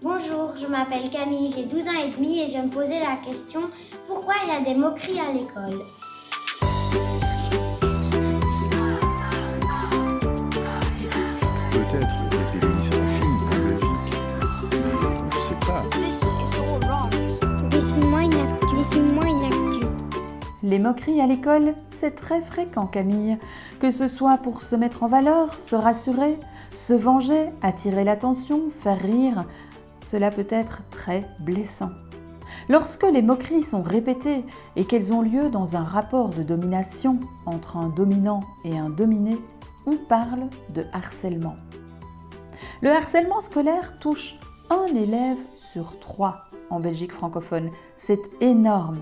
Bonjour, je m'appelle Camille, j'ai 12 ans et demi et je me posais la question pourquoi il y a des moqueries à l'école? Peut-être des télévisions en Belgique, mais on ne sait pas. This is all wrong. Laissez-moi une actu. Les moqueries à l'école, c'est très fréquent, Camille. Que ce soit pour se mettre en valeur, se rassurer, se venger, attirer l'attention, faire rire, cela peut être très blessant. Lorsque les moqueries sont répétées et qu'elles ont lieu dans un rapport de domination entre un dominant et un dominé, on parle de harcèlement. Le harcèlement scolaire touche un élève sur 3 en Belgique francophone. C'est énorme.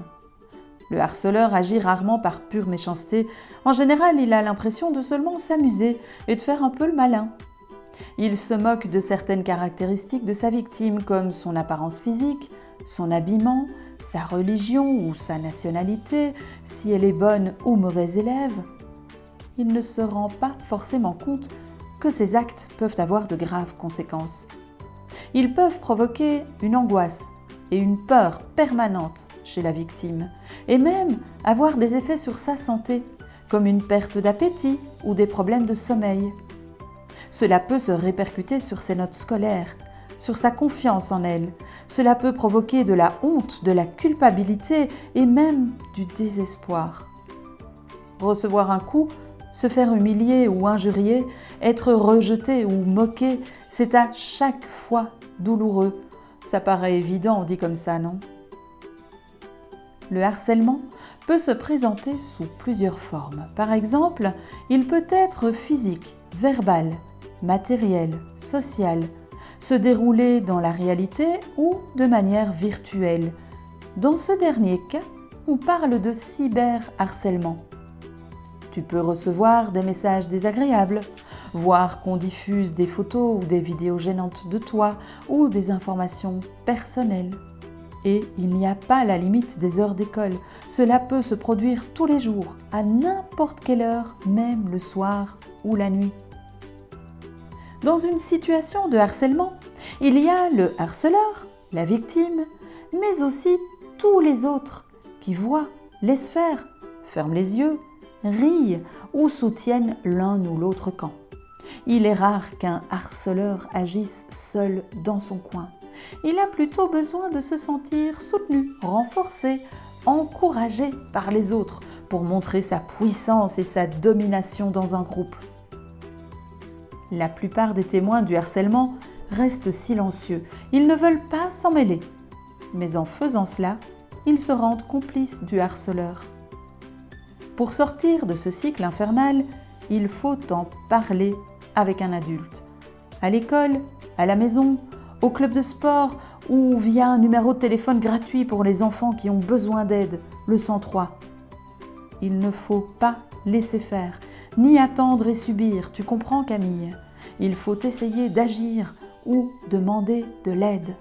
Le harceleur agit rarement par pure méchanceté. En général, il a l'impression de seulement s'amuser et de faire un peu le malin. Il se moque de certaines caractéristiques de sa victime, comme son apparence physique, son habillement, sa religion ou sa nationalité, si elle est bonne ou mauvaise élève. Il ne se rend pas forcément compte que ces actes peuvent avoir de graves conséquences. Ils peuvent provoquer une angoisse et une peur permanente chez la victime, et même avoir des effets sur sa santé, comme une perte d'appétit ou des problèmes de sommeil. Cela peut se répercuter sur ses notes scolaires, sur sa confiance en elle. Cela peut provoquer de la honte, de la culpabilité et même du désespoir. Recevoir un coup, se faire humilier ou injurier, être rejeté ou moqué, c'est à chaque fois douloureux. Ça paraît évident, dit comme ça, non ? Le harcèlement peut se présenter sous plusieurs formes. Par exemple, il peut être physique, verbal, matériel, social, se dérouler dans la réalité ou de manière virtuelle. Dans ce dernier cas, on parle de cyberharcèlement. Tu peux recevoir des messages désagréables, voir qu'on diffuse des photos ou des vidéos gênantes de toi ou des informations personnelles. Et il n'y a pas la limite des heures d'école. Cela peut se produire tous les jours, à n'importe quelle heure, même le soir ou la nuit. Dans une situation de harcèlement, il y a le harceleur, la victime, mais aussi tous les autres qui voient, laissent faire, ferment les yeux, rient ou soutiennent l'un ou l'autre camp. Il est rare qu'un harceleur agisse seul dans son coin. Il a plutôt besoin de se sentir soutenu, renforcé, encouragé par les autres pour montrer sa puissance et sa domination dans un groupe. La plupart des témoins du harcèlement restent silencieux. Ils ne veulent pas s'en mêler. Mais en faisant cela, ils se rendent complices du harceleur. Pour sortir de ce cycle infernal, il faut en parler avec un adulte. À l'école, à la maison, au club de sport ou via un numéro de téléphone gratuit pour les enfants qui ont besoin d'aide, le 103. Il ne faut pas laisser faire, ni attendre et subir, tu comprends Camille ? Il faut essayer d'agir ou demander de l'aide.